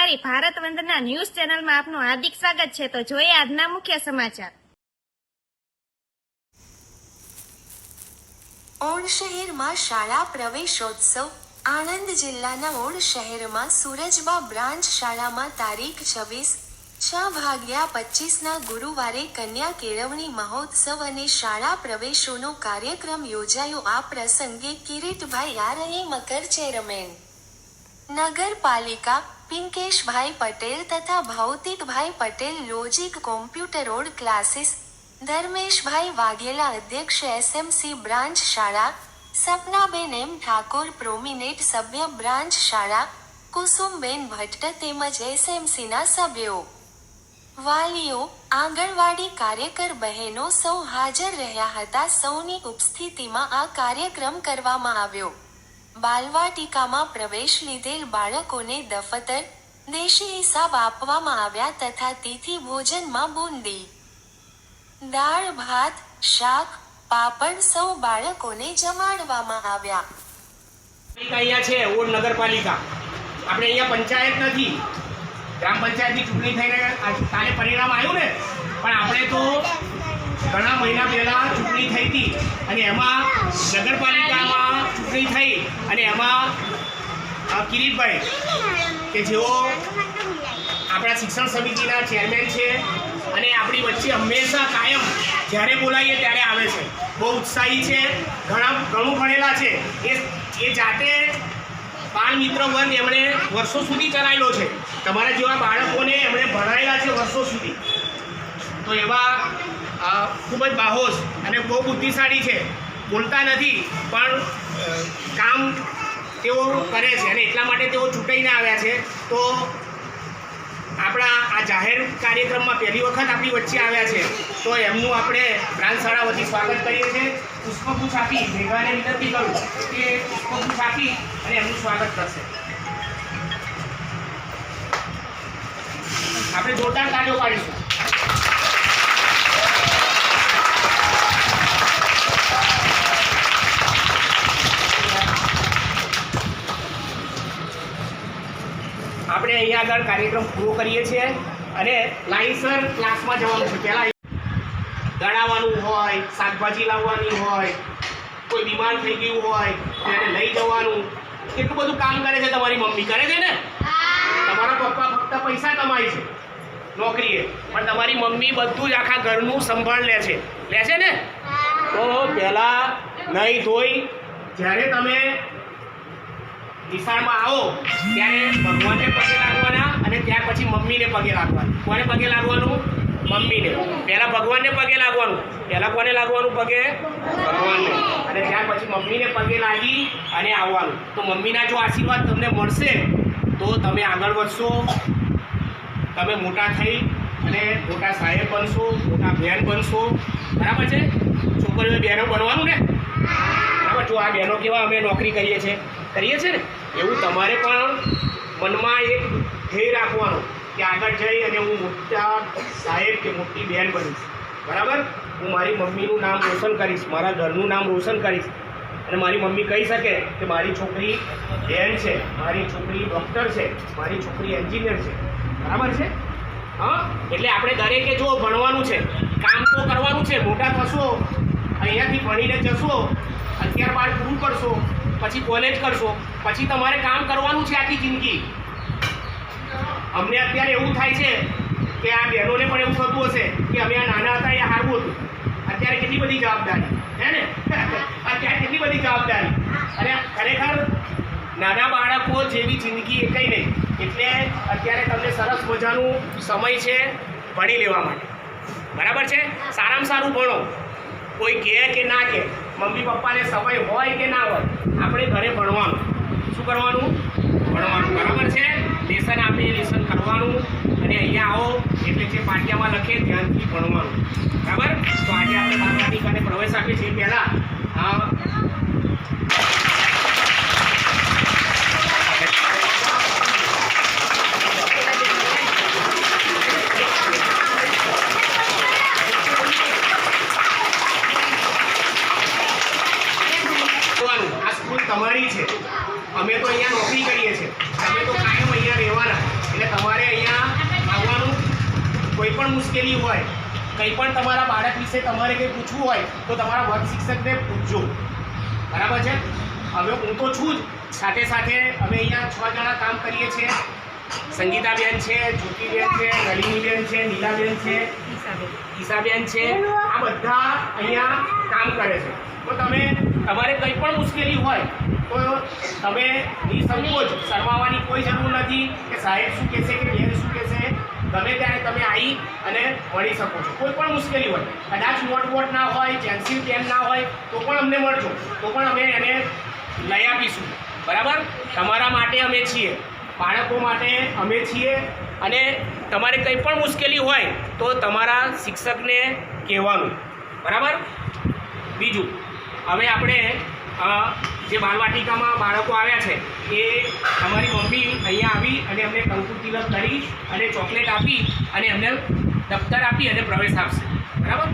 અમારી ભારત વંદના ન્યૂઝ ચેનલમાં આપનું હાર્દિક સ્વાગત છે। તો જોઈએ આજના મુખ્ય સમાચાર। ઓડ શહેરમાં શાળા પ્રવેશોત્સવ। આણંદ જિલ્લાના ઓડ શહેરમાં સુરજબા બ્રાન્ચ શાળામાં તારીખ 26/6/25ના ગુરુવારે કન્યા કેળવણી મહોત્સવ અને શાળા પ્રવેશોનો કાર્યક્રમ યોજાયો। આ પ્રસંગે કિરીટભાઈ આરએ મકર ચેરમેન નગરપાલિકા, પિંકેશભાઈ પટેલ તથા ભૌતિકભાઈ પટેલ લોજિક કોમ્પ્યુટર ઓડ ક્લાસીસ, ધર્મેશભાઈ વાઘેલા અધ્યક્ષ એસએમસી બ્રાન્ચ શાળા, સપનાબેન એમ ઠાકોર પ્રોમિનેટ સભ્ય બ્રાન્ચ શાળા, કુસુમબેન ભટ્ટ તેમજ એસએમસીના સભ્યો, વાલીઓ, આંગણવાડી કાર્યકર બહેનો સૌ હાજર રહ્યા હતા। સૌની ઉપસ્થિતિમાં આ કાર્યક્રમ કરવામાં આવ્યો। બાલવાટિકામાં પ્રવેશ લીધેલ બાળકોને દફતર, દેશી હિસાબ આપવામાં આવ્યા તથા તિથિ ભોજનમાં બુંદી, દાળ ભાત, શાક, પાપડ સૌ બાળકોને જમાડવામાં આવ્યા। અહીંયા છે ઓડ નગરપાલિકા, આપણે અહીંયા પંચાયત નથી, ગ્રામ પંચાયતની ચૂંટણી થઈને કાલે પરિણામ આવ્યું ને, પણ આપણે તો ઘણા મહિના પહેલા ચૂંટણી થઈ હતી અને એમાં નગરપાલિકામાં ચૂંટણી થઈ અને એમાં કિરીટભાઈ કે જેઓ આપણા શિક્ષણ સમિતિના ચેરમેન છે અને આપણી વચ્ચે હંમેશા કાયમ જ્યારે બોલાવીએ ત્યારે આવે છે, બહુ ઉત્સાહી છે, ઘણું ભણેલા છે। એ જાતે બાળ મિત્ર વર્ગ એમણે વર્ષો સુધી ચલાવેલો છે, તમારા જેવા બાળકોને એમણે ભણાવેલા છે વર્ષો સુધી। તો એવા ખૂબ જ બાહોશ અને બહુ બુદ્ધિશાળી છે, બોલતા નથી પણ કામ તેઓ કરે છે અને એટલા માટે તેઓ ચૂંટાઈને આવ્યા છે। તો આપણા આ જાહેર કાર્યક્રમમાં પહેલી વખત આપણી વચ્ચે આવ્યા છે, તો એમનું આપણે બ્રાન્ચ શાળા વતી સ્વાગત કરીએ છીએ। પુષ્પગુચ્છ આપી મેઘાને વિનંતી કરું કે પુષ્પગુચ્છ આપી અને એમનું સ્વાગત કરશે। આપણે જોરદાર તાળીઓ પાડીશું। આપણે અહીંયા આગળ કાર્યક્રમ પૂરો કરીએ છીએ અને લાઇનસર ક્લાસમાં જવાનું છે। પહેલાં દળાવવાનું હોય, શાકભાજી લાવવાની હોય, કોઈ બીમાર થઈ ગયું હોય તો એને લઈ જવાનું, કેટલું બધું કામ કરે છે તમારી મમ્મી, કરે છે ને? તમારા પપ્પા ફક્ત પૈસા કમાય છે નોકરીએ, પણ તમારી મમ્મી બધું જ આખા ઘરનું સંભાળ લે છે ને? તો પહેલાં નહીં ધોઈ જ્યારે તમે નિશાળમાં આવો ત્યારે ભગવાનને પગે લાગવાના અને ત્યાર પછી મમ્મીને પગે લાગવાનું। કોને પગે લાગવાનું? મમ્મીને। પહેલાં ભગવાનને પગે લાગવાનું, પહેલાં કોને લાગવાનું પગે? ભગવાનને, અને ત્યાર પછી મમ્મીને પગે લાગી અને આવવાનું। તો મમ્મીના જો આશીર્વાદ તમને મળશે તો તમે આગળ વધશો, તમે મોટા થઈ અને મોટા સાહેબ બનશો, મોટા બહેન બનશો, બરાબર છે? છોકરીઓ બહેનો બનવાનું ને, બરાબર? જો આ બહેનો કેવા અમે નોકરી કરીએ છીએ ને, એવું તમારે પણ મનમાં એક ધ્યેય રાખવાનું કે આગળ જઈ અને હું મોટા સાહેબ કે મોટી બહેન બનીશ, બરાબર? હું મારી મમ્મીનું નામ રોશન કરીશ, મારા ઘરનું નામ રોશન કરીશ અને મારી મમ્મી કહી શકે કે મારી છોકરી બહેન છે, મારી છોકરી ડૉક્ટર છે, મારી છોકરી એન્જિનિયર છે, બરાબર છે? હા, એટલે આપણે દરેકે જો ભણવાનું છે, કામ તો કરવાનું છે। મોટા થશો, અહીંયાથી ભણીને જશો, 11-12 પૂરું કરશો, પછી કોલેજ કરશો, પછી તમારે કામ કરવાનું છે આખી જિંદગી। અમને અત્યારે એવું થાય છે કે આ બહેનોને પણ એવું થતું હશે કે અમે આ નાના હતા એ સારું હતું, અત્યારે કેટલી બધી જવાબદારી હે ને? અત્યારે કેટલી બધી જવાબદારી, અને ખરેખર નાના બાળકો જેવી જિંદગી એ કંઈ નહીં। એટલે અત્યારે તમને સરસ મજાનું સમય છે ભણી લેવા માટે, બરાબર છે? સારામાં સારું ભણો, કોઈ કહે કે ના કહે, મમ્મી પપ્પાને સમય હોય કે ના હોય, આપણે ઘરે ભણવાનું। શું કરવાનું? ભણવાનું, બરાબર છે? લેસન આપે લેસન કરવાનું અને અહીંયા આવો એટલે જે પાટિયામાં લખે ધ્યાનથી ભણવાનું, બરાબર? તો આજે આપણે બાલવાટિકાને પ્રવેશ આપીએ છીએ। પહેલાં તમારી છે, અમે તો અહીંયા નોકરી કરીએ છીએ, તમે તો કાયમ અહીંયા રહેવાના। એટલે તમારે અહીંયા આવવાનું. કોઈ પણ મુશ્કેલી હોય, કંઈ પણ તમારા બાળક વિશે તમારે કંઈ પૂછવું હોય તો તમારા વર્ગ શિક્ષકને પૂછજો. બરાબર છે? હવે હું તો છું જ, સાથે સાથે અમે અહીંયા 6 જણા કામ કરીએ છીએ. સંગીતાબેન છે, જ્યોતિબેન છે, નલિનીબેન છે, નીલાબેન છે, ઈશાબેન છે. આ બધા અહીંયા કામ કરે છે. તો તમારે કંઈ પણ મુશ્કેલી હોય તો તમે નિસંકોચ શરમાવાની કોઈ જરૂર નથી કે સાહેબ શું કહેશે કે બેન શું કહેશે. ગમે ત્યારે તમે આવી અને મળી શકો છો. કોઈ પણ મુશ્કેલી હોય, કદાચ નોટબોર્ડ ના હોય, પેન્સિલ પેન ના હોય તો પણ અમને મળજો, તો પણ અમે એને લઈ આપીશું. બરાબર? તમારા માટે અમે છીએ, બાળકો માટે અમે છીએ. અને તમારે કંઈ પણ મુશ્કેલી હોય તો તમારા શિક્ષકને કહેવાનું. બરાબર? બીજું, હવે આપણે જે બાલવાટિકામાં બાળકો આવ્યા છે એ અમારી મમ્મી અહીંયા આવી અને એમને કંકુ તિલક કરી અને ચોકલેટ આપી અને એમને દફતર આપી અને પ્રવેશ આપશે. બરાબર?